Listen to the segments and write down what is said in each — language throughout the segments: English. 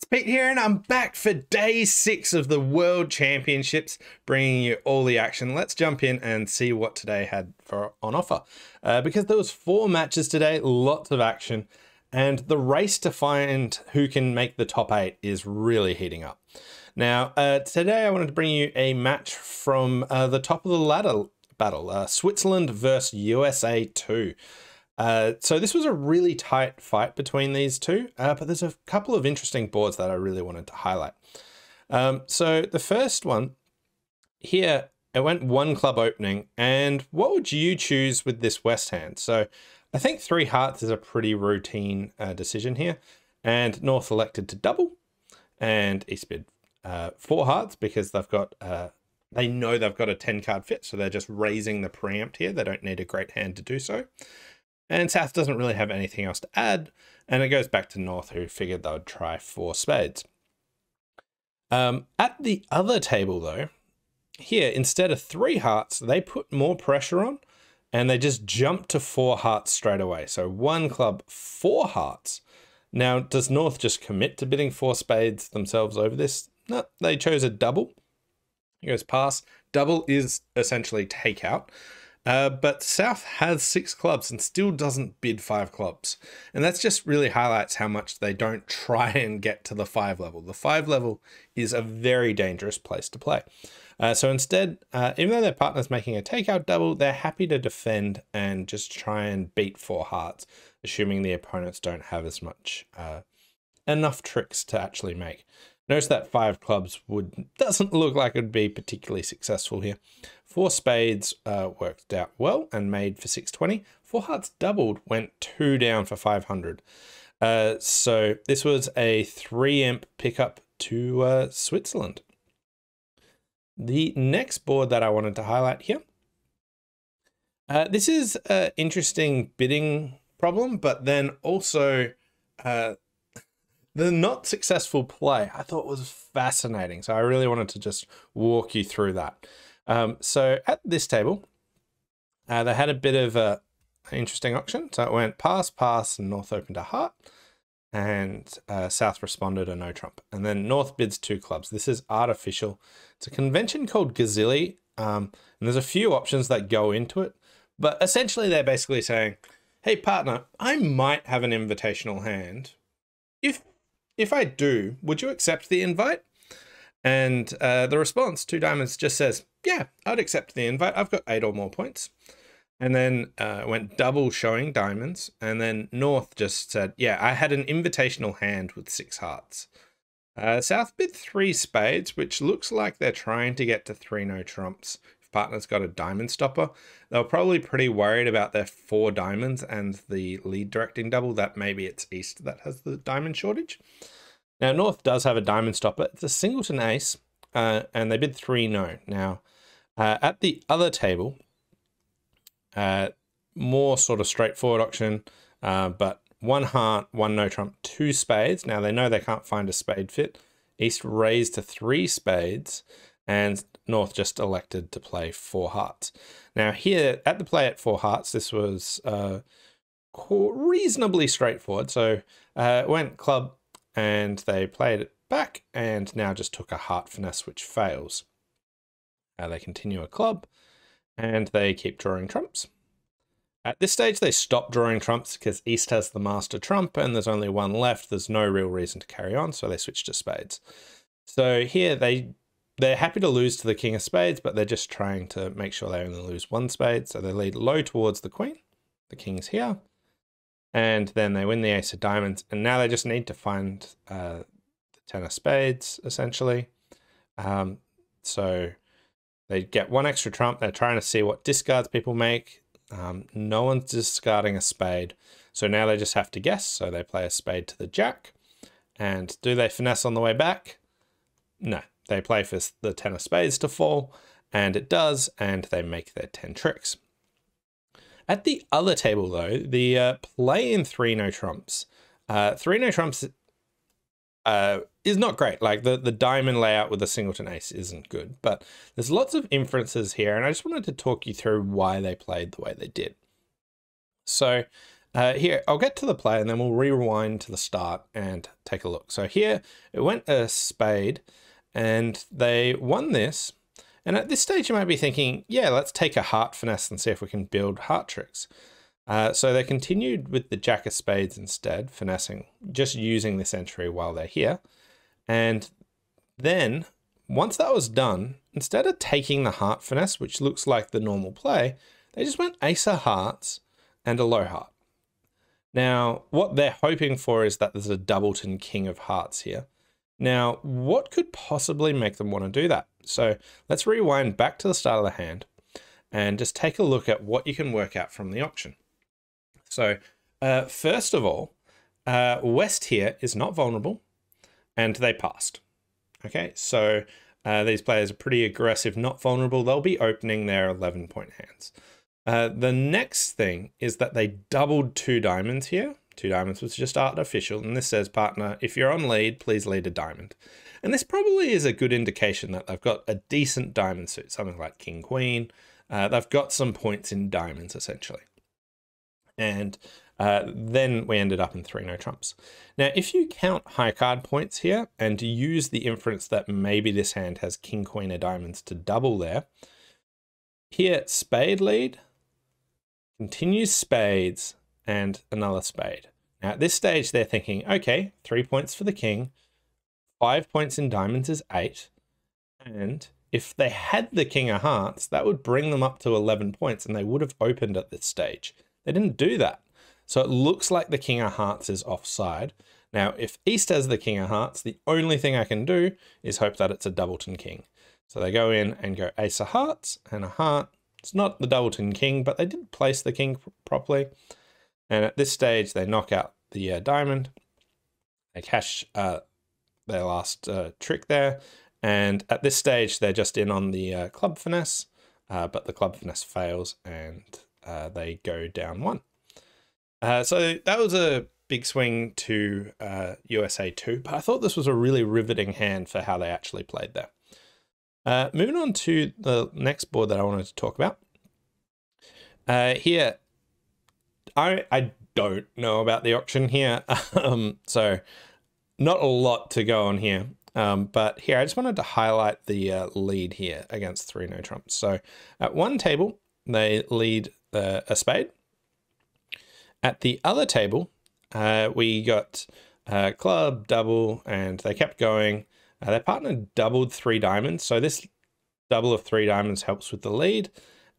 Pete here, and I'm back for day 6 of the World Championships, bringing you all the action. Let's jump in and see what today had on offer. Because there was 4 matches today, lots of action, and the race to find who can make the top 8 is really heating up. Now, today I wanted to bring you a match from the top of the ladder battle, Switzerland versus USA 2. So this was a really tight fight between these two, but there's a couple of interesting boards that I really wanted to highlight. So the first one here, it went 1 club opening, and what would you choose with this West hand? So I think 3 hearts is a pretty routine decision here, and North elected to double, and East bid 4 hearts because they've got they know they've got a 10 card fit, so they're just raising the preempt here. They don't need a great hand to do so. And South doesn't really have anything else to add, and it goes back to North, who figured they would try 4 spades. At the other table, though, here, instead of 3 hearts, they put more pressure on, and they just jumped to 4 hearts straight away. So 1 club, 4 hearts. Now, does North just commit to bidding 4 spades themselves over this? No, they chose a double. It goes pass. Double is essentially takeout. But South has 6 clubs and still doesn't bid 5 clubs. And that just really highlights how much they don't try and get to the 5 level. The 5 level is a very dangerous place to play. So instead, even though their partner's making a takeout double, they're happy to defend and just try and beat 4 hearts, assuming the opponents don't have as much, enough tricks to actually make. Notice that 5 clubs doesn't look like it would be particularly successful here. 4 spades worked out well and made for 620. 4 hearts doubled, went 2 down for 500. So this was a 3 imp pickup to Switzerland. The next board that I wanted to highlight here. This is an interesting bidding problem, but then also the not successful play I thought was fascinating. So I really wanted to just walk you through that. So at this table, they had a bit of an interesting auction. So it went pass, pass, and North opened a heart, and South responded a no trump. And then North bids 2 clubs. This is artificial. It's a convention called Gazilli, and there's a few options that go into it. But essentially, they're basically saying, hey, partner, I might have an invitational hand. If I do, would you accept the invite? And the response, 2 diamonds, just says, yeah, I'd accept the invite. I've got 8 or more points. And then went double showing diamonds. And then North just said, yeah, I had an invitational hand with 6 hearts. South bid 3 spades, which looks like they're trying to get to 3 no trumps. If partner's got a diamond stopper, they were probably pretty worried about their 4 diamonds and the lead directing double, that maybe it's East that has the diamond shortage. Now, North does have a diamond stopper. It's a singleton ace, and they bid 3 no. Now, at the other table, more sort of straightforward auction, but 1 heart, 1 no trump, 2 spades. Now, they know they can't find a spade fit. East raised to 3 spades, and North just elected to play 4 hearts. Now, here, at the play at 4 hearts, this was reasonably straightforward. So, it went club, and they played it back, and now just took a heart finesse, which fails. They continue a club, and they keep drawing trumps. At this stage, they stop drawing trumps because East has the master trump, and there's only 1 left. There's no real reason to carry on, so they switch to spades. So here, they're happy to lose to the king of spades, but they're just trying to make sure they only lose 1 spade. So they lead low towards the queen. The king's here. And then they win the ace of diamonds. And now they just need to find the 10 of spades, essentially. So they get 1 extra trump. They're trying to see what discards people make. No one's discarding a spade. So now they just have to guess. So they play a spade to the jack. And do they finesse on the way back? No. They play for the 10 of spades to fall. And it does. And they make their 10 tricks. At the other table, though, the play in 3 no trumps. 3 no trumps is not great. Like the diamond layout with a singleton ace isn't good, but there's lots of inferences here, and I just wanted to talk you through why they played the way they did. So Here, I'll get to the play and then we'll rewind to the start and take a look. So here it went a spade and they won this. And at this stage, you might be thinking, yeah, let's take a heart finesse and see if we can build heart tricks. So they continued with the jack of spades instead, finessing, just using this entry while they're here. And then once that was done, instead of taking the heart finesse, which looks like the normal play, they just went ace of hearts and a low heart. Now, what they're hoping for is that there's a doubleton king of hearts here. Now, what could possibly make them want to do that? So let's rewind back to the start of the hand and just take a look at what you can work out from the auction. So first of all, West here is not vulnerable and they passed. Okay, so these players are pretty aggressive, not vulnerable. They'll be opening their 11-point hands. The next thing is that they doubled 2 diamonds here. 2 diamonds was just artificial. And this says, partner, if you're on lead, please lead a diamond. And this probably is a good indication that they've got a decent diamond suit, something like king, queen. They've got some points in diamonds, essentially. And then we ended up in 3 no trumps. Now, if you count high card points here and use the inference that maybe this hand has king, queen of diamonds to double there, here spade lead, continues spades, and another spade. Now at this stage, they're thinking, okay, 3 points for the king, 5 points in diamonds is 8. And if they had the king of hearts, that would bring them up to 11 points and they would have opened at this stage. They didn't do that. So it looks like the king of hearts is offside. Now, if East has the king of hearts, the only thing I can do is hope that it's a doubleton king. So they go in and go ace of hearts and a heart. It's not the doubleton king, but they did place the king properly. And at this stage, they knock out the diamond. They cash their last trick there. And at this stage, they're just in on the club finesse, but the club finesse fails and they go down 1. So that was a big swing to USA 2, but I thought this was a really riveting hand for how they actually played there. Moving on to the next board that I wanted to talk about. Here, I don't know about the auction here, so not a lot to go on here. But here, I just wanted to highlight the lead here against 3 no trumps. So at one table, they lead a spade. At the other table, we got club, double, and they kept going. Their partner doubled 3 diamonds. So this double of 3 diamonds helps with the lead.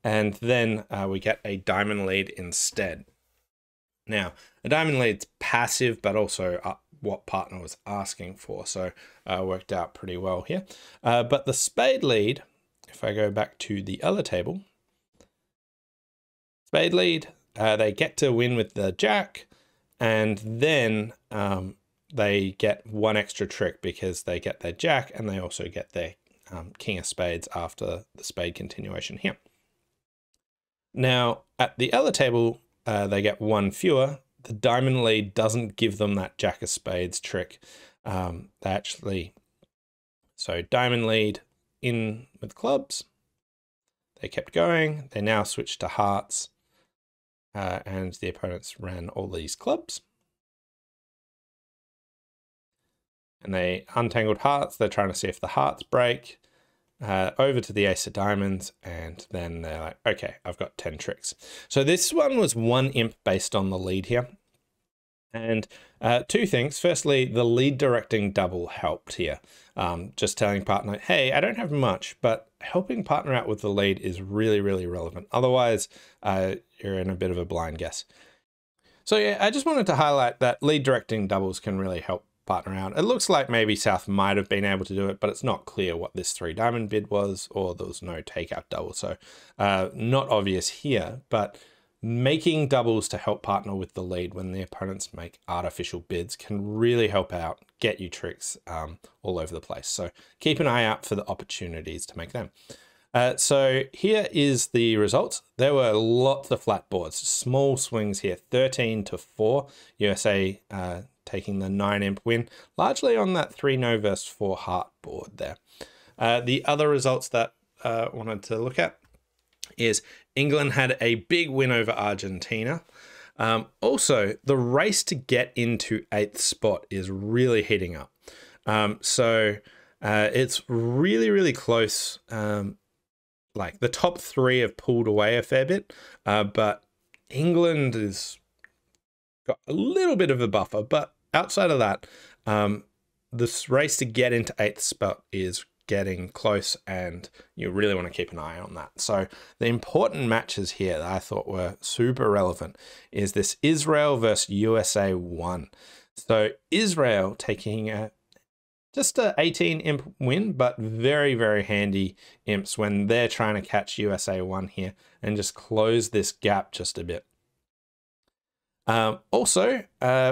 And then we get a diamond lead instead. Now, a diamond lead's passive, but also what partner was asking for. So worked out pretty well here. But the spade lead, if I go back to the other table, spade lead, they get to win with the jack. And then they get 1 extra trick because they get their jack and they also get their king of spades after the spade continuation here. Now, at the other table, they get 1 fewer. The diamond lead doesn't give them that jack of spades trick. So diamond lead in with clubs. They kept going. They now switched to hearts. And the opponents ran all these clubs. And they untangled hearts. They're trying to see if the hearts break. Over to the ace of diamonds, and then they're like, okay, I've got 10 tricks. So this one was 1 imp based on the lead here. And 2 things. Firstly, the lead directing double helped here. Just telling partner, hey, I don't have much, but helping partner out with the lead is really, really relevant. Otherwise, you're in a bit of a blind guess. So yeah, I just wanted to highlight that lead directing doubles can really help partner out. It looks like maybe South might have been able to do it, but it's not clear what this 3 diamond bid was, or there was no takeout double. So not obvious here, but making doubles to help partner with the lead when the opponents make artificial bids can really help out, get you tricks all over the place. So keep an eye out for the opportunities to make them. So here is the results. There were lots of flat boards, small swings here, 13-4, USA taking the 9 imp win, largely on that 3 no versus 4 heart board there. The other results that I wanted to look at is England had a big win over Argentina. Also, the race to get into 8th spot is really heating up. It's really, really close. Like the top 3 have pulled away a fair bit, but England has got a little bit of a buffer. But outside of that, this race to get into 8th spot is getting close, and you really want to keep an eye on that. So the important matches here that I thought were super relevant is this Israel versus USA 1. So Israel taking just a 18 imp win, but very, very handy imps when they're trying to catch USA 1 here and just close this gap just a bit. Also,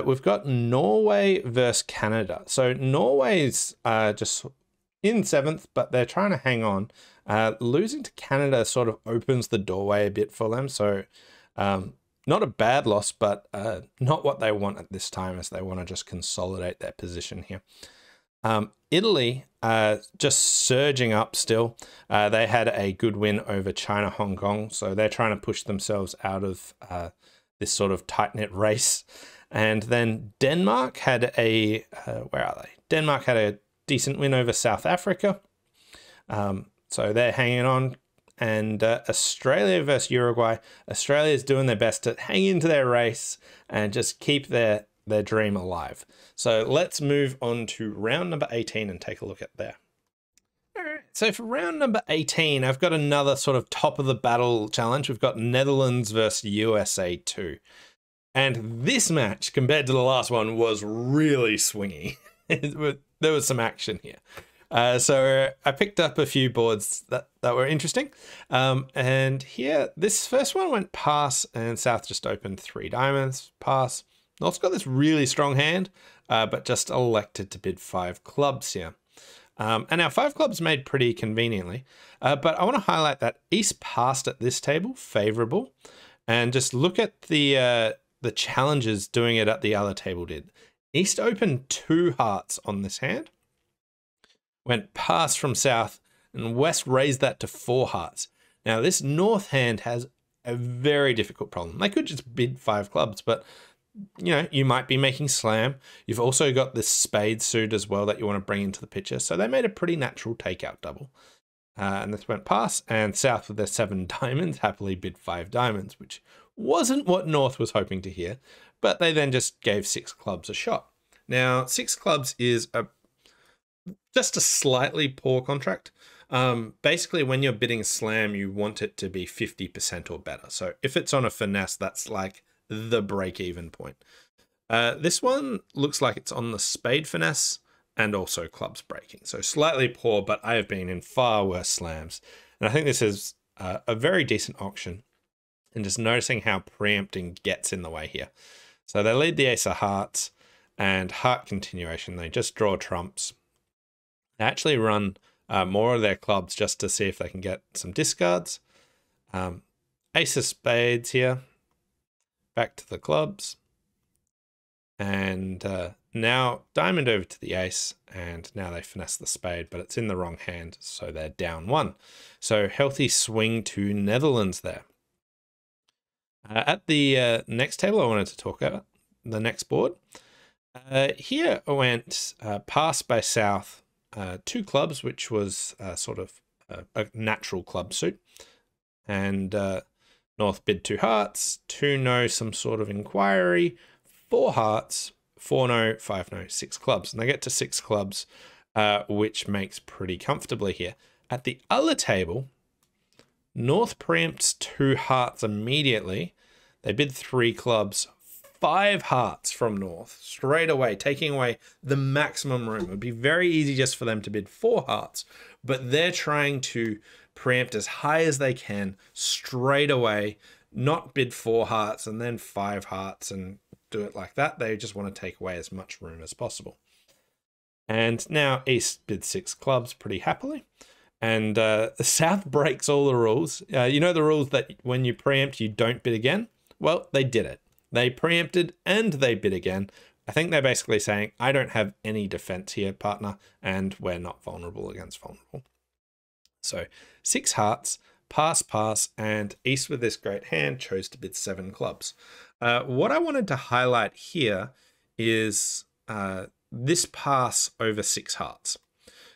we've got Norway versus Canada. So Norway's just in 7th, but they're trying to hang on. Losing to Canada sort of opens the doorway a bit for them. So not a bad loss, but not what they want at this time, as they want to just consolidate their position here. Italy just surging up still. They had a good win over China, Hong Kong. So they're trying to push themselves out of this sort of tight-knit race. And then Denmark had a, where are they? Denmark had a decent win over South Africa. So they're hanging on. And Australia versus Uruguay. Australia's doing their best to hang into their race and just keep their dream alive. So let's move on to round number 18 and take a look at there. All right, so for round number 18, I've got another sort of top of the battle challenge. We've got Netherlands versus USA 2. And this match, compared to the last one, was really swingy. There was some action here. So I picked up a few boards that were interesting. And here, this first one went pass, and South just opened 3 diamonds, pass. North's got this really strong hand, but just elected to bid 5 clubs here. And our 5 clubs made pretty conveniently. But I want to highlight that East passed at this table, favorable. And just look at the challenges doing it at the other table did. East opened 2 hearts on this hand. Went past from South, and West raised that to 4 hearts. Now, this North hand has a very difficult problem. They could just bid 5 clubs, but you know, you might be making slam. You've also got this spade suit as well that you want to bring into the picture. So they made a pretty natural takeout double. And this went past, and South with their 7 diamonds happily bid 5 diamonds, which wasn't what North was hoping to hear, but they then just gave 6 clubs a shot. Now, 6 clubs is just a slightly poor contract. Basically, when you're bidding slam, you want it to be 50% or better. So if it's on a finesse, that's like the break-even point. This one looks like it's on the spade finesse and also clubs breaking. So slightly poor, but I have been in far worse slams. And I think this is a very decent auction. And just noticing how preempting gets in the way here. So they lead the ace of hearts and heart continuation. They just draw trumps. They actually run more of their clubs just to see if they can get some discards. Ace of spades here. Back to the clubs. And now diamond over to the ace. And now they finesse the spade, but it's in the wrong hand. So they're down 1. So healthy swing to Netherlands there. At the next table, I wanted to talk about the next board. Here I went pass by South, 2 clubs, which was sort of a natural club suit. And North bid 2 hearts, 2 no, some sort of inquiry, 4 hearts, 4 no, 5 no, 6 clubs. And they get to 6 clubs, which makes pretty comfortably here. At the other table, North preempts 2 hearts immediately. They bid 3 clubs, 5 hearts from North straight away, taking away the maximum room. It would be very easy just for them to bid 4 hearts, but they're trying to preempt as high as they can straight away, not bid 4 hearts and then 5 hearts and do it like that. They just want to take away as much room as possible. And now East bid 6 clubs pretty happily. And the South breaks all the rules. You know the rules that when you preempt, you don't bid again? Well, they did it. They preempted and they bid again. I think they're basically saying, I don't have any defense here, partner, and we're not vulnerable against vulnerable. So 6 hearts, pass, pass, and East with this great hand chose to bid 7 clubs. What I wanted to highlight here is this pass over 6 hearts.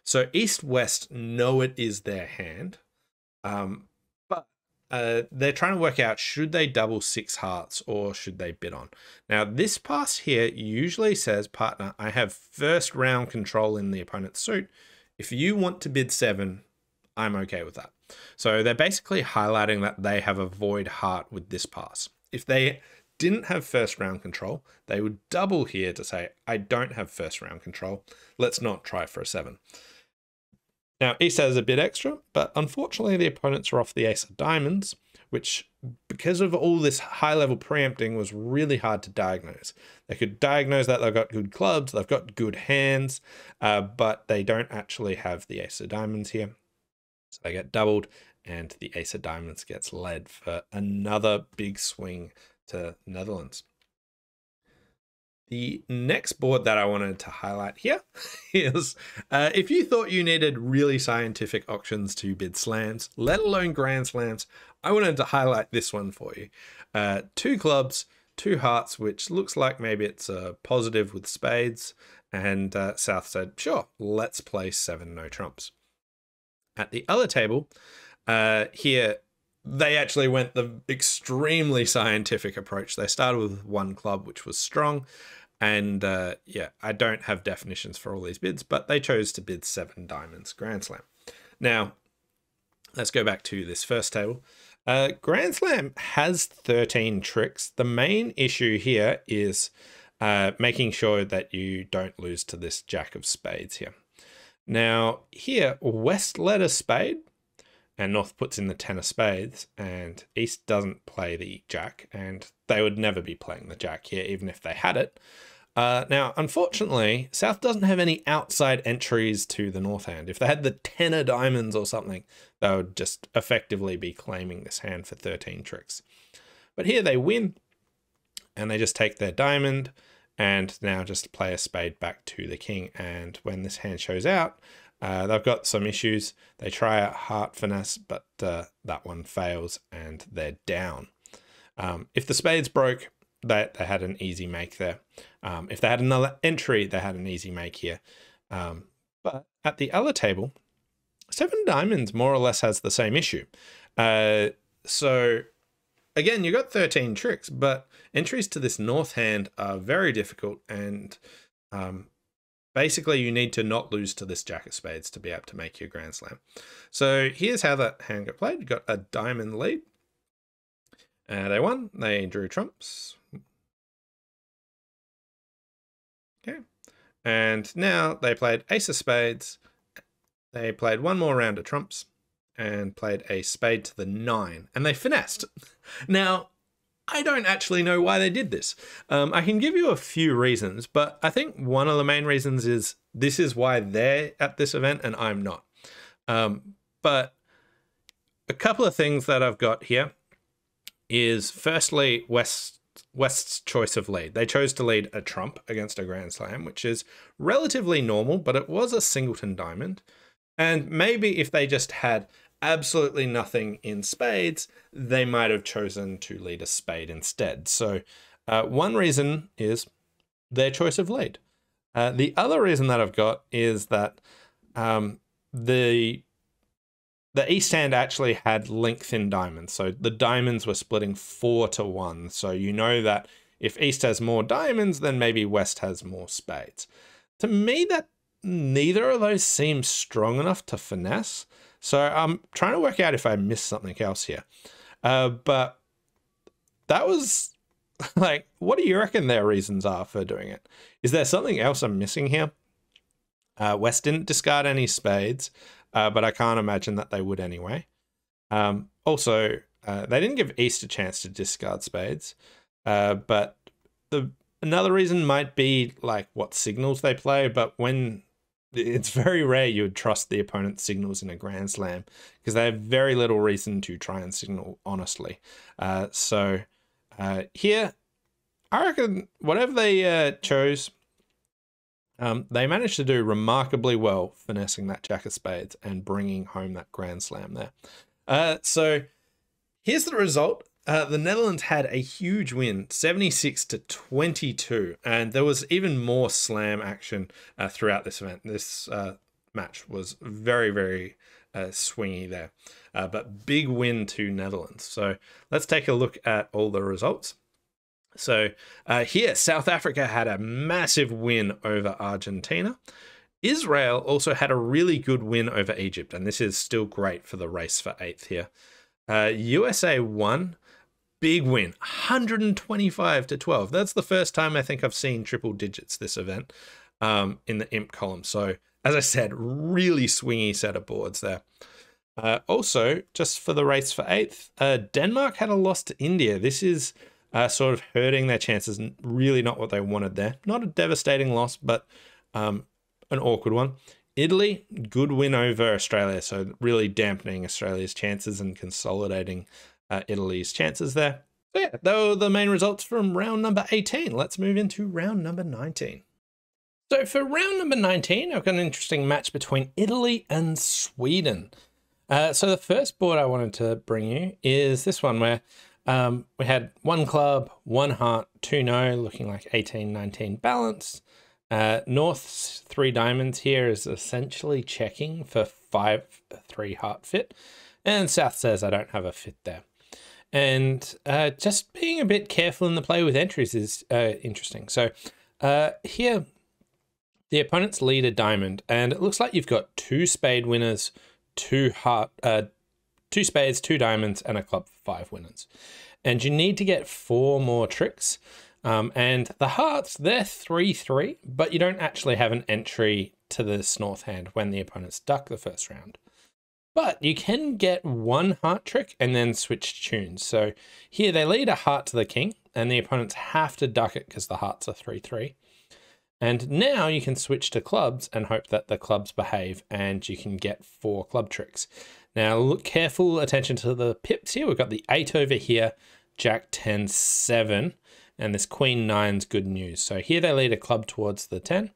So East-West know it is their hand, but they're trying to work out, should they double 6 hearts or should they bid on? Now, this pass here usually says, partner, I have first round control in the opponent's suit. If you want to bid 7, I'm okay with that. So they're basically highlighting that they have a void heart with this pass. If they didn't have first round control, they would double here to say, I don't have first round control. Let's not try for a 7. Now, East has a bit extra, but unfortunately the opponents are off the ace of diamonds, which, because of all this high-level preempting, was really hard to diagnose. They could diagnose that they've got good clubs, they've got good hands, but they don't actually have the ace of diamonds here. So they get doubled, and the ace of diamonds gets led for another big swing to Netherlands. The next board that I wanted to highlight here is if you thought you needed really scientific auctions to bid slams, let alone grand slams, I wanted to highlight this one for you. 2 clubs, 2 hearts, which looks like maybe it's a positive with spades, and South said, sure, let's play 7 no trumps. At the other table, here, they actually went the extremely scientific approach. They started with 1 club, which was strong. And yeah, I don't have definitions for all these bids, but they chose to bid 7 diamonds Grand Slam. Now, let's go back to this first table. Grand Slam has 13 tricks. The main issue here is making sure that you don't lose to this Jack of Spades here. Now, here, West led a spade, and North puts in the 10 of spades, and East doesn't play the Jack, and they would never be playing the Jack here, even if they had it. Now, unfortunately, South doesn't have any outside entries to the North hand. If they had the 10 of diamonds or something, they would just effectively be claiming this hand for 13 tricks. But here they win, and they just take their diamond, and now just play a spade back to the king. And when this hand shows out, they've got some issues. They try a heart finesse, but that one fails, and they're down. If the spades broke, they had an easy make there. If they had another entry, they had an easy make here. But at the other table, 7 diamonds more or less has the same issue. So again, you got 13 tricks, but entries to this North hand are very difficult, and basically you need to not lose to this Jack of Spades to be able to make your Grand Slam. So here's how that hand got played. You got a diamond lead. They won. They drew trumps. Okay. And now they played ace of spades. They played 1 more round of trumps and played a spade to the 9. And they finessed. Now, I don't actually know why they did this. I can give you a few reasons, but I think one of the main reasons is this is why they're at this event and I'm not. But a couple of things that I've got here is firstly, West's choice of lead. They chose to lead a trump against a Grand Slam, which is relatively normal, but it was a singleton diamond. And maybe if they just had absolutely nothing in spades, they might have chosen to lead a spade instead. So one reason is their choice of lead. The other reason that I've got is that the East hand actually had length in diamonds. So the diamonds were splitting 4 to 1. So you know that if East has more diamonds, then maybe West has more spades. To me, that neither of those seems strong enough to finesse. So I'm trying to work out if I missed something else here. But that was like, what do you reckon their reasons are for doing it? Is there something else I'm missing here? West didn't discard any spades. But I can't imagine that they would anyway. Also, they didn't give East a chance to discard spades. But another reason might be like what signals they play. But when it's very rare you would trust the opponent's signals in a Grand Slam because they have very little reason to try and signal honestly. So here, I reckon whatever they chose, they managed to do remarkably well finessing that Jack of Spades and bringing home that Grand Slam there. So here's the result. The Netherlands had a huge win, 76-22, and there was even more slam action throughout this event. This match was very, very swingy there, but big win to Netherlands. So let's take a look at all the results. So here, South Africa had a massive win over Argentina. Israel also had a really good win over Egypt, and this is still great for the race for 8th here. USA won. Big win, 125-12. That's the first time I think I've seen triple digits this event in the imp column. So, as I said, really swingy set of boards there. Also, just for the race for 8th, Denmark had a loss to India. This is sort of hurting their chances, and really not what they wanted there. Not a devastating loss, but an awkward one. Italy, good win over Australia, so really dampening Australia's chances and consolidating Italy's chances there. So yeah, those are the main results from round number 18. Let's move into round number 19. So for round number 19, I've got an interesting match between Italy and Sweden. So the first board I wanted to bring you is this one where we had 1 club, 1 heart, 2 no, looking like 18-19 balanced. North's 3 diamonds here is essentially checking for 5-3 heart fit. And South says I don't have a fit there. And just being a bit careful in the play with entries is interesting. So here, the opponents lead a diamond, and it looks like you've got 2 spade winners, 2 spades, 2 diamonds, and a club 5 winners. And you need to get 4 more tricks. And the hearts, they're 3-3, but you don't actually have an entry to this north hand when the opponents duck the first round. But you can get 1 heart trick and then switch tunes. So here they lead a heart to the king, and the opponents have to duck it because the hearts are 3-3. And now you can switch to clubs and hope that the clubs behave, and you can get 4 club tricks. Now look, careful attention to the pips here. We've got the 8 over here, Jack 10, 7, and this Queen 9's good news. So here they lead a club towards the 10.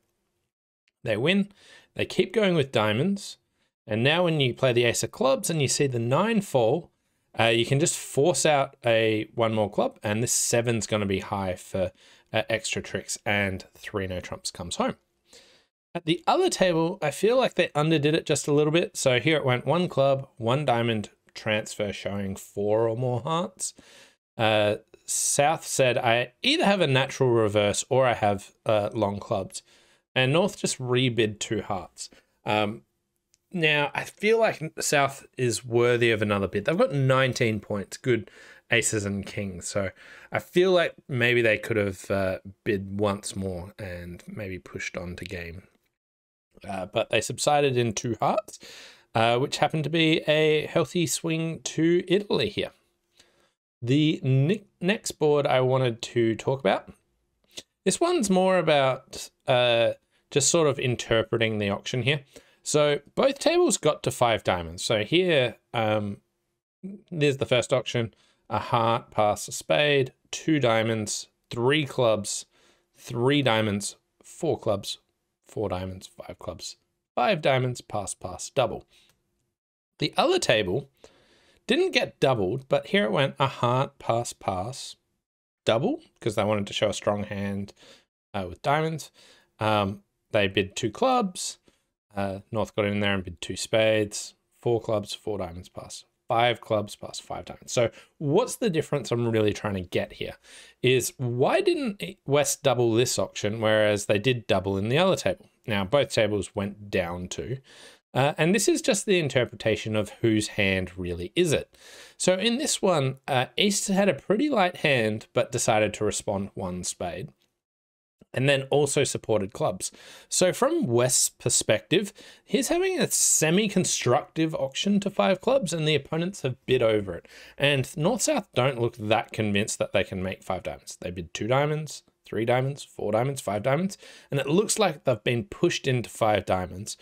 They win. They keep going with diamonds. And now when you play the ace of clubs and you see the 9 fall, you can just force out a 1 more club, and this 7's going to be high for extra tricks, and 3 no trumps comes home. At the other table, I feel like they underdid it just a little bit. So here it went 1 club, 1 diamond transfer showing 4 or more hearts. South said I either have a natural reverse or I have long clubs, and North just rebid 2 hearts. Now, I feel like South is worthy of another bid. They've got 19 points, good aces and kings. So I feel like maybe they could have bid once more and maybe pushed on to game. But they subsided in 2 hearts, which happened to be a healthy swing to Italy here. The next board I wanted to talk about, this one's more about just sort of interpreting the auction here. So both tables got to 5 diamonds. So here, there's the first auction, a heart, pass, a spade, 2 diamonds, 3 clubs, 3 diamonds, 4 clubs, 4 diamonds, 5 clubs, 5 diamonds, pass, pass, double. The other table didn't get doubled, but here it went a heart, pass, pass, double, because they wanted to show a strong hand with diamonds. They bid 2 clubs. North got in there and bid 2 spades, 4 clubs, 4 diamonds, pass, 5 clubs, pass, 5 diamonds. So what's the difference I'm really trying to get here is why didn't West double this auction, whereas they did double in the other table? Now, both tables went down 2. And this is just the interpretation of whose hand really is it. So in this one, East had a pretty light hand, but decided to respond 1 spade. And then also supported clubs. So from West's perspective, he's having a semi-constructive auction to 5 clubs, and the opponents have bid over it. And North-South don't look that convinced that they can make 5 diamonds. They bid 2 diamonds, 3 diamonds, 4 diamonds, 5 diamonds, and it looks like they've been pushed into 5 diamonds.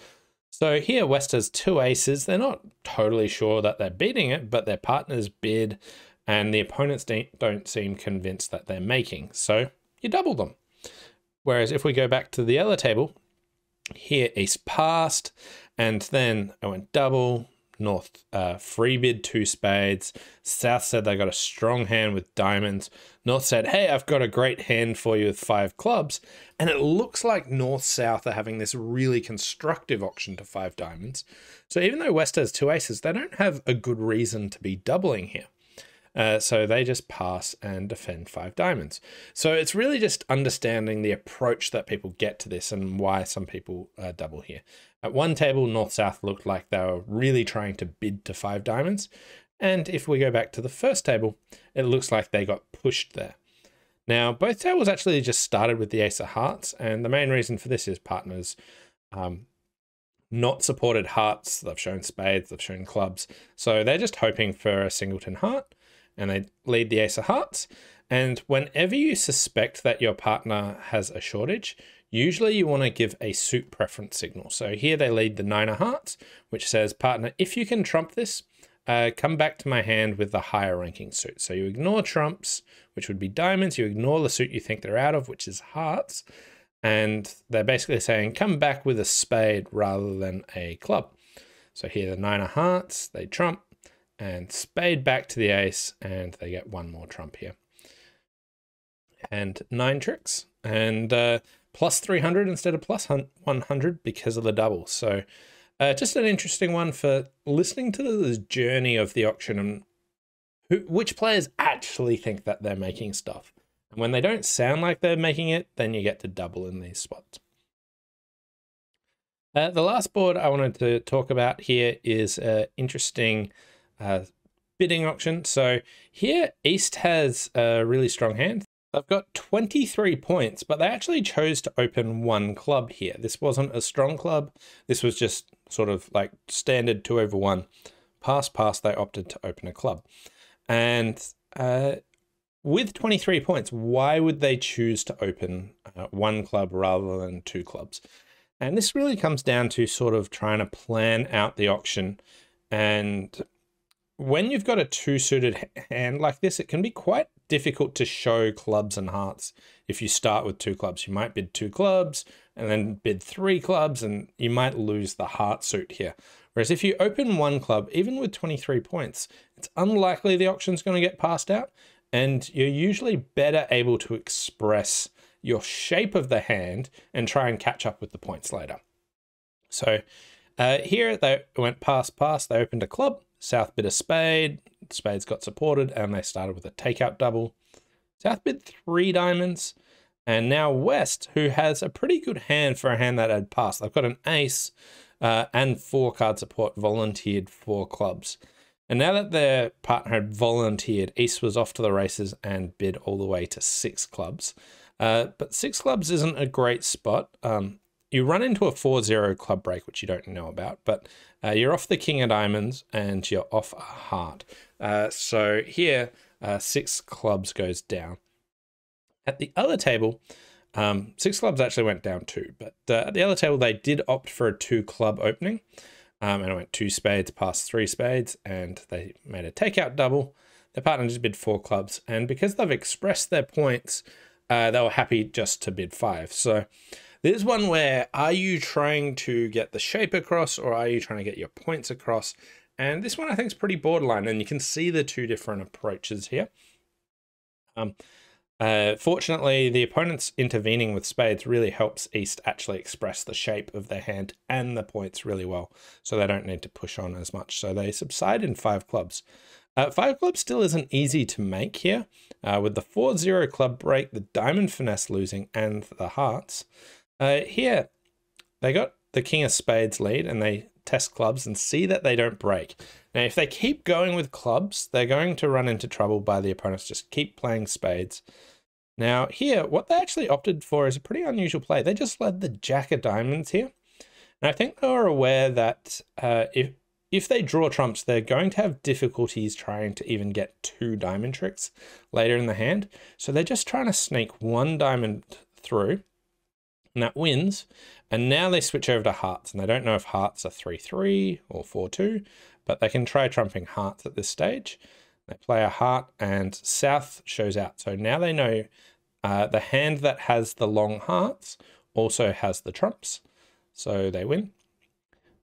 So here West has 2 aces. They're not totally sure that they're beating it, but their partners bid, and the opponents don't seem convinced that they're making. So you double them. Whereas if we go back to the other table, here East passed, and then I went double, North free bid 2 spades. South said they got a strong hand with diamonds. North said, hey, I've got a great hand for you with 5 clubs. And it looks like North-South are having this really constructive auction to 5 diamonds. So even though West has 2 aces, they don't have a good reason to be doubling here. So they just pass and defend 5 diamonds. So it's really just understanding the approach that people get to this and why some people double here. At one table, North-South looked like they were really trying to bid to 5 diamonds. And if we go back to the first table, it looks like they got pushed there. Now, both tables actually just started with the ace of hearts. And the main reason for this is partners not supported hearts. They've shown spades, they've shown clubs. So they're just hoping for a singleton heart. And they lead the ace of hearts. And whenever you suspect that your partner has a shortage, usually you want to give a suit preference signal. So here they lead the 9 of hearts, which says, partner, if you can trump this, come back to my hand with the higher ranking suit. So you ignore trumps, which would be diamonds. You ignore the suit you think they're out of, which is hearts. And they're basically saying, come back with a spade rather than a club. So here the 9 of hearts, they trump. And spade back to the ace, and they get 1 more trump here. And 9 tricks, and plus 300 instead of plus 100 because of the double. So just an interesting one for listening to the journey of the auction and which players actually think that they're making stuff. And when they don't sound like they're making it, then you get to double in these spots. The last board I wanted to talk about here is interesting bidding auction. So here East has a really strong hand. They've got 23 points, but they actually chose to open 1 club here. This wasn't a strong club. This was just sort of like standard 2 over 1. Pass, they opted to open a club. And with 23 points, why would they choose to open 1 club rather than 2 clubs? And this really comes down to sort of trying to plan out the auction. And when you've got a 2-suited hand like this, it can be quite difficult to show clubs and hearts. If you start with 2 clubs, you might bid 2 clubs and then bid 3 clubs, and you might lose the heart suit here. Whereas if you open 1 club, even with 23 points, it's unlikely the auction's going to get passed out, and you're usually better able to express your shape of the hand and try and catch up with the points later. So here they went pass, they opened a club. South bid a spade, spades got supported, and they started with a takeout double. South bid 3 diamonds, and now West, who has a pretty good hand for a hand that had passed. They've got an ace and 4 card support, volunteered 4 clubs. And now that their partner had volunteered, East was off to the races and bid all the way to 6 clubs. But 6 clubs isn't a great spot. You run into a 4-0 club break, which you don't know about, but you're off the king of diamonds and you're off a heart. So here, 6 clubs goes down. At the other table, 6 clubs actually went down too, but at the other table, they did opt for a 2 club opening. And it went 2 spades past 3 spades, and they made a takeout double. Their partner just bid 4 clubs, and because they've expressed their points, they were happy just to bid 5. So there's one where, are you trying to get the shape across, or are you trying to get your points across? And this one I think is pretty borderline, and you can see the 2 different approaches here. Fortunately, the opponent's intervening with spades really helps East actually express the shape of their hand and the points really well, so they don't need to push on as much. So they subside in 5 clubs. 5 clubs still isn't easy to make here. With the 4-0 club break, the diamond finesse losing, and the hearts. Here, they got the king of spades lead, and they test clubs and see that they don't break. Now, if they keep going with clubs, they're going to run into trouble by the opponents. Just keep playing spades. Now here, what they actually opted for is a pretty unusual play. They just led the jack of diamonds here. And I think they were aware that if they draw trumps, they're going to have difficulties trying to even get 2 diamond tricks later in the hand. So they're just trying to sneak 1 diamond through, and that wins. And now they switch over to hearts, and they don't know if hearts are 3-3 or 4-2, but they can try trumping hearts at this stage. They play a heart, and South shows out. So now they know the hand that has the long hearts also has the trumps. So they win.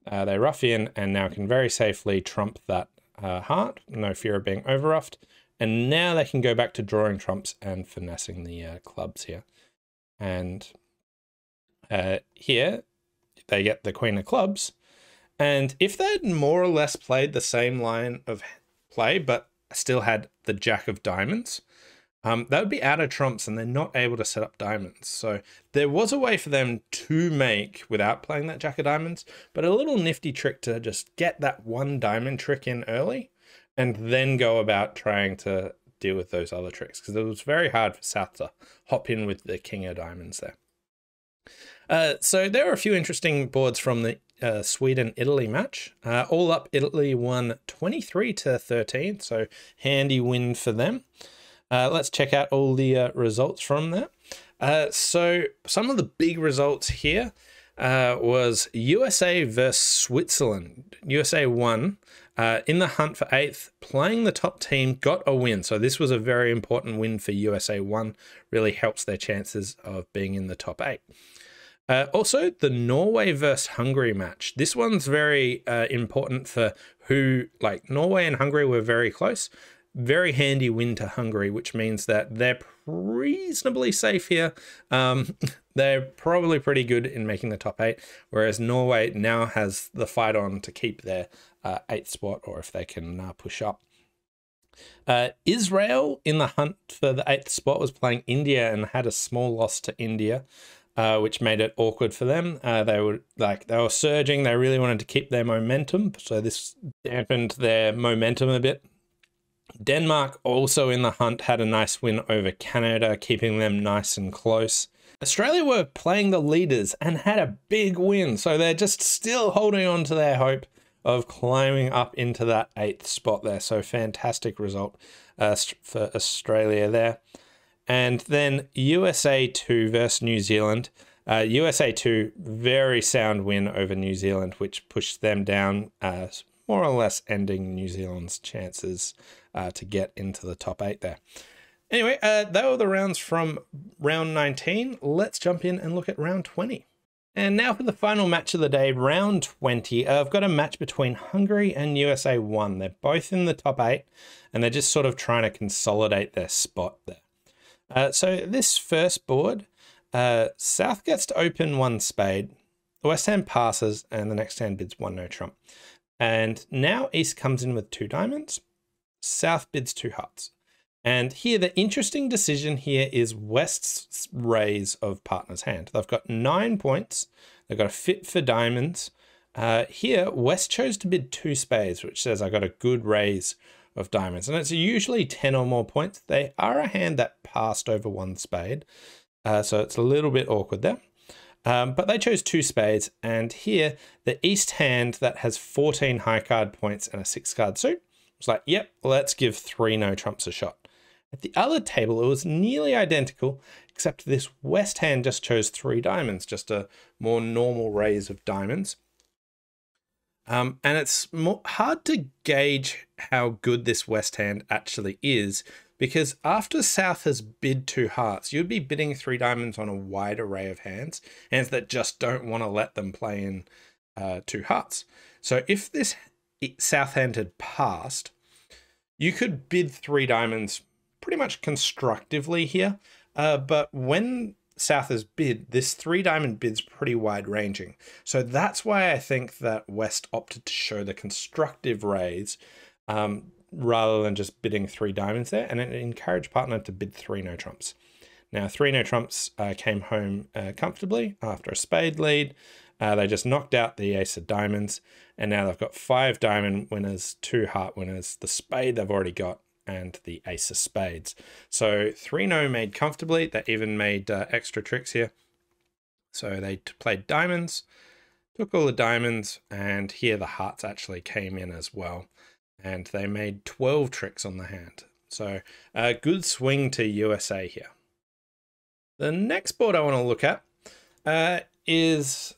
They rough in and now can very safely trump that heart, no fear of being overruffed. And now they can go back to drawing trumps and finessing the clubs here. And here they get the queen of clubs. And if they'd more or less played the same line of play, but still had the jack of diamonds, that would be out of trumps and they're not able to set up diamonds. So there was a way for them to make without playing that jack of diamonds, but a little nifty trick to just get that one diamond trick in early and then go about trying to deal with those other tricks, because it was very hard for South to hop in with the king of diamonds there. So there are a few interesting boards from the Sweden-Italy match. All up, Italy won 23-13, so handy win for them. Let's check out all the results from that. So some of the big results here was USA versus Switzerland. USA won in the hunt for 8th, playing the top team, got a win. So this was a very important win for USA. One really helps their chances of being in the top 8. Also, the Norway versus Hungary match. This one's very important for who, like Norway and Hungary were very close. Very handy win to Hungary, which means that they're reasonably safe here. They're probably pretty good in making the top 8, whereas Norway now has the fight on to keep their 8th spot, or if they can push up. Israel in the hunt for the 8th spot was playing India and had a small loss to India, which made it awkward for them. They were surging. They really wanted to keep their momentum, so this dampened their momentum a bit. Denmark, also in the hunt, had a nice win over Canada, keeping them nice and close. Australia were playing the leaders and had a big win, so they're just still holding on to their hope of climbing up into that 8th spot there. So fantastic result for Australia there. And then USA 2 versus New Zealand. USA 2, very sound win over New Zealand, which pushed them down, more or less ending New Zealand's chances to get into the top 8 there. Anyway, that were the rounds from round 19. Let's jump in and look at round 20. And now for the final match of the day, round 20. I've got a match between Hungary and USA 1. They're both in the top 8, and they're just sort of trying to consolidate their spot there. So this first board, South gets to open 1 spade, the West hand passes, and the next hand bids 1 no trump. And now East comes in with 2 diamonds, South bids 2 hearts. And here, the interesting decision here is West's raise of partner's hand. They've got 9 points. They've got a fit for diamonds. Here, West chose to bid 2 spades, which says I got a good raise of diamonds. And it's usually 10 or more points. They are a hand that passed over 1 spade. So it's a little bit awkward there. But they chose 2 spades. And here, the East hand that has 14 high card points and a 6 card suit was like, yep, let's give 3 no trumps a shot. At the other table, it was nearly identical, except this West hand just chose 3 diamonds, just a more normal raise of diamonds. And it's hard to gauge how good this West hand actually is, because after South has bid 2 hearts, you'd be bidding 3 diamonds on a wide array of hands that just don't want to let them play in 2 hearts. So if this South hand had passed, you could bid 3 diamonds pretty much constructively here, but when South has bid, this 3 diamond bid's pretty wide ranging. So that's why I think that West opted to show the constructive raise rather than just bidding 3 diamonds there, and it encouraged partner to bid 3 no trumps. Now 3 no trumps came home comfortably after a spade lead. They just knocked out the ace of diamonds, and now they've got 5 diamond winners, 2 heart winners, the spade they've already got, and the ace of spades. So 3 no made comfortably. They even made extra tricks here. So they played diamonds, took all the diamonds, and here the hearts actually came in as well. And they made 12 tricks on the hand. So a good swing to USA here. The next board I want to look at is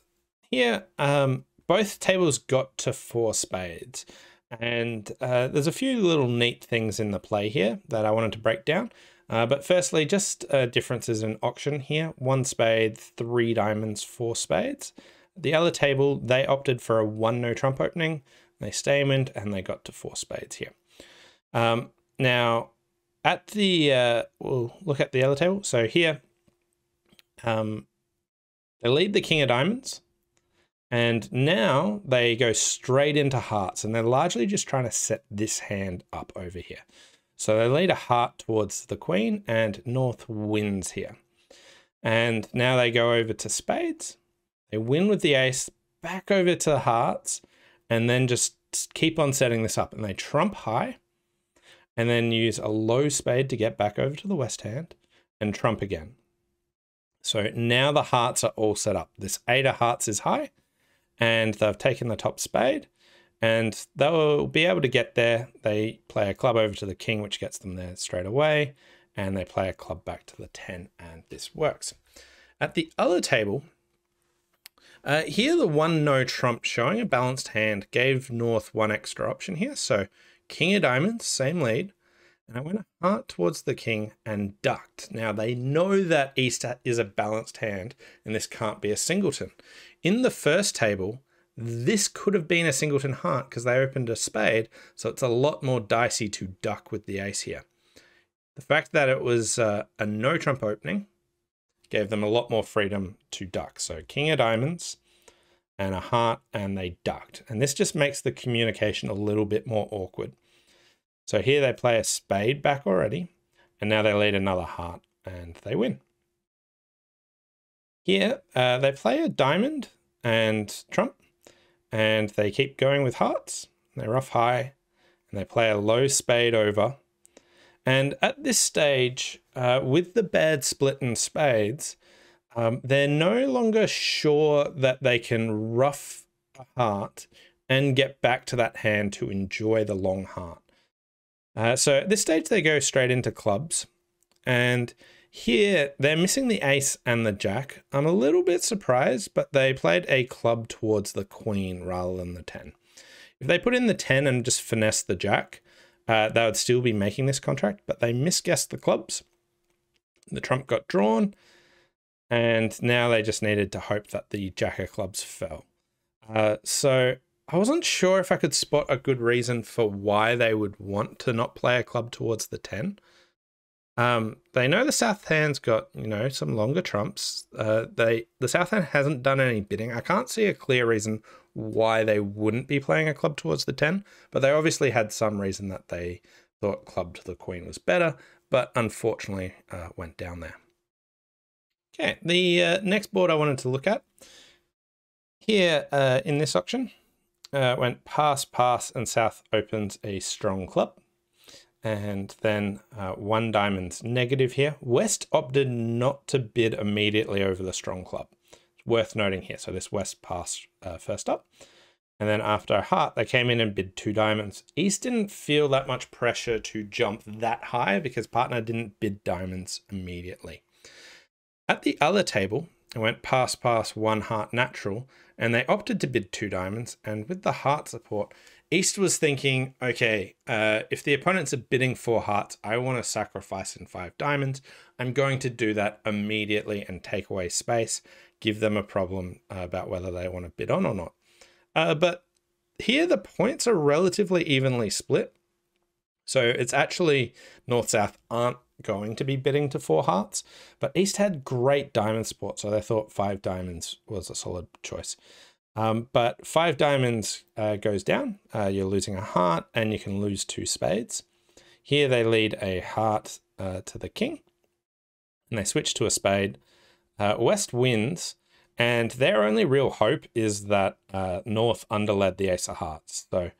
here. Both tables got to 4 spades. And there's a few little neat things in the play here that I wanted to break down. But firstly, just differences in auction here. 1 spade, 3 diamonds, 4 spades. the other table, they opted for a 1 no trump opening. They staymaned and they got to 4 spades here. Now, at the, we'll look at the other table. So here, they lead the king of diamonds. And now they go straight into hearts, and they're largely just trying to set this hand up over here. So they lead a heart towards the queen, and North wins here. And now they go over to spades. They win with the ace, back over to hearts, and then just keep on setting this up. And they trump high, and then use a low spade to get back over to the west hand, and trump again. So now the hearts are all set up. This 8 of hearts is high, and they've taken the top spade, and they'll be able to get there. They play a club over to the king, which gets them there straight away, and they play a club back to the 10, and this works. At the other table, here the 1 no trump showing a balanced hand gave North 1 extra option here. So king of diamonds, same lead, and I went a heart towards the king and ducked. Now they know that East is a balanced hand, and this can't be a singleton. In the first table, this could have been a singleton heart because they opened a spade, so it's a lot more dicey to duck with the ace here. The fact that it was a no trump opening gave them a lot more freedom to duck. So king of diamonds and a heart, and they ducked. And this just makes the communication a little bit more awkward. So here they play a spade back already, and now they lead another heart, and they win. Here, they play a diamond and trump, and they keep going with hearts. They're off high, and they play a low spade over. And at this stage, with the bad split in spades, they're no longer sure that they can ruff a heart and get back to that hand to enjoy the long heart. So at this stage, they go straight into clubs, and here they're missing the ace and the jack. I'm a little bit surprised, but they played a club towards the queen rather than the 10. If they put in the 10 and just finesse the jack, they would still be making this contract, but they misguessed the clubs. The trump got drawn, and now they just needed to hope that the jack of clubs fell. So I wasn't sure if I could spot a good reason for why they would want to not play a club towards the 10. They know the south hand's got, you know, some longer trumps. The south hand hasn't done any bidding. I can't see a clear reason why they wouldn't be playing a club towards the 10, but they obviously had some reason that they thought club to the queen was better, but unfortunately went down there. Okay, the next board I wanted to look at here in this auction went pass, pass, and south opens a strong club. And then 1 diamond's negative here. West opted not to bid immediately over the strong club. It's worth noting here. So this West passed first up. And then after a heart, they came in and bid 2 diamonds. East didn't feel that much pressure to jump that high because partner didn't bid diamonds immediately. At the other table, it went pass, pass, 1 heart natural, and they opted to bid 2 diamonds. And with the heart support, East was thinking, okay, if the opponents are bidding 4 hearts, I want to sacrifice in 5 diamonds. I'm going to do that immediately and take away space, give them a problem about whether they want to bid on or not. But here the points are relatively evenly split. So it's actually North-South aren't going to be bidding to 4 hearts, but East had great diamond support, so they thought 5 diamonds was a solid choice. But 5 diamonds goes down, you're losing a heart, and you can lose 2 spades. Here they lead a heart to the king, and they switch to a spade. West wins, and their only real hope is that North underled the ace of hearts. So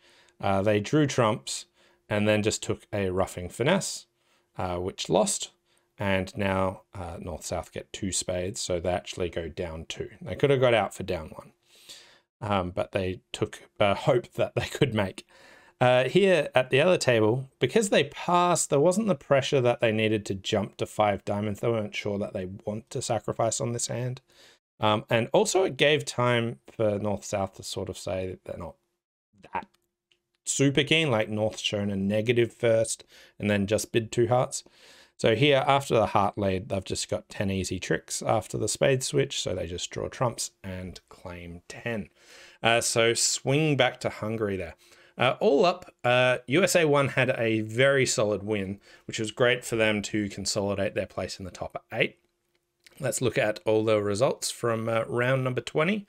they drew trumps, and then just took a roughing finesse, which lost. And now North-South get 2 spades, so they actually go down 2. They could have got out for down 1. But they took hope that they could make. Here at the other table, because they passed, there wasn't the pressure that they needed to jump to 5 diamonds. They weren't sure that they want to sacrifice on this hand. And also it gave time for North-South to sort of say that they're not that super keen, like North shown a negative first and then just bid 2 hearts. So here, after the heart lead, they've just got 10 easy tricks after the spade switch, so they just draw trumps and claim 10. So swing back to Hungary there. All up, USA 1 had a very solid win, which was great for them to consolidate their place in the top 8. Let's look at all the results from round number 20.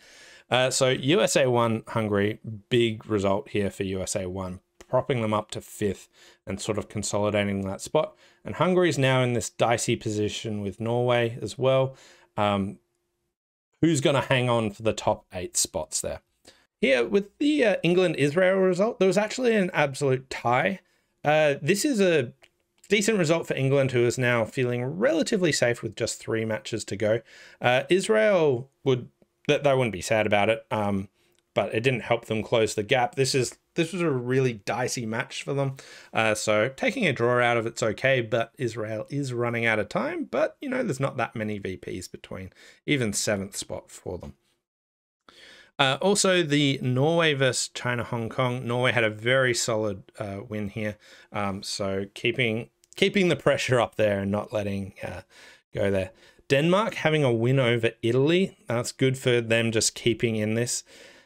So USA 1 Hungary, big result here for USA 1, propping them up to 5th and sort of consolidating that spot. And Hungary's now in this dicey position with Norway as well. Who's going to hang on for the top 8 spots there? Here, with the England-Israel result, there was actually an absolute tie. This is a decent result for England, who is now feeling relatively safe with just 3 matches to go. Israel they wouldn't be sad about it, but it didn't help them close the gap. This was a really dicey match for them. So taking a draw out of it's okay, but Israel is running out of time. But, you know, there's not that many VPs between, even 7th spot for them. Also, the Norway versus China Hong Kong. Norway had a very solid win here. So keeping the pressure up there and not letting go there. Denmark having a win over Italy. That's good for them, just keeping in this.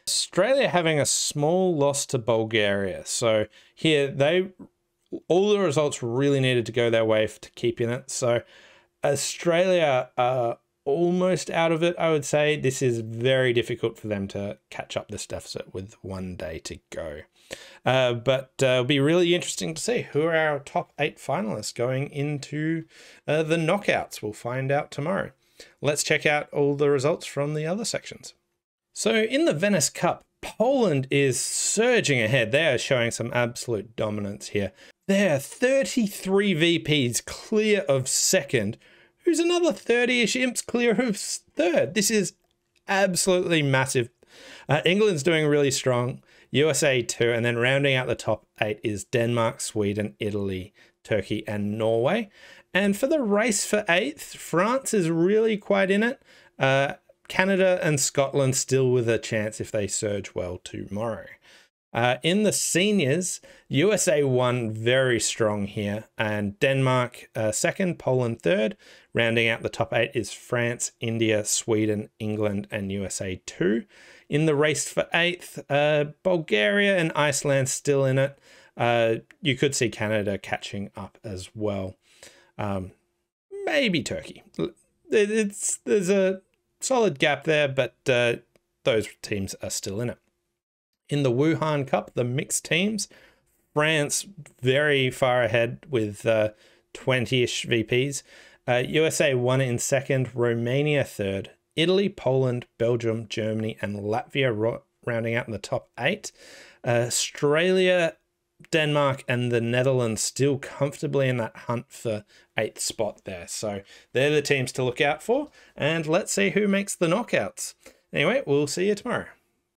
Australia having a small loss to Bulgaria. So here, all the results really needed to go their way to keep in it. So Australia almost out of it, I would say. This is very difficult for them to catch up this deficit with 1 day to go. But it'll be really interesting to see who are our top 8 finalists going into the knockouts. We'll find out tomorrow. Let's check out all the results from the other sections. So in the Venice Cup, Poland is surging ahead. They are showing some absolute dominance here. They're 33 VPs clear of second. Who's another 30-ish imps clear of third? This is absolutely massive. England's doing really strong. USA 2, and then rounding out the top 8 is Denmark, Sweden, Italy, Turkey, and Norway. And for the race for 8th, France is really quite in it. Canada and Scotland still with a chance if they surge well tomorrow. In the seniors, USA 1 very strong here, and Denmark 2nd, Poland 3rd. Rounding out the top 8 is France, India, Sweden, England, and USA 2. In the race for 8th, Bulgaria and Iceland still in it. You could see Canada catching up as well. Maybe Turkey. There's a solid gap there, but those teams are still in it. In the Wuhan Cup, the mixed teams, France very far ahead with 20-ish VPs. USA 1 in 2nd, Romania 3rd, Italy, Poland, Belgium, Germany, and Latvia rounding out in the top 8. Australia, Denmark, and the Netherlands still comfortably in that hunt for 8th spot there. So they're the teams to look out for, and let's see who makes the knockouts. Anyway, we'll see you tomorrow.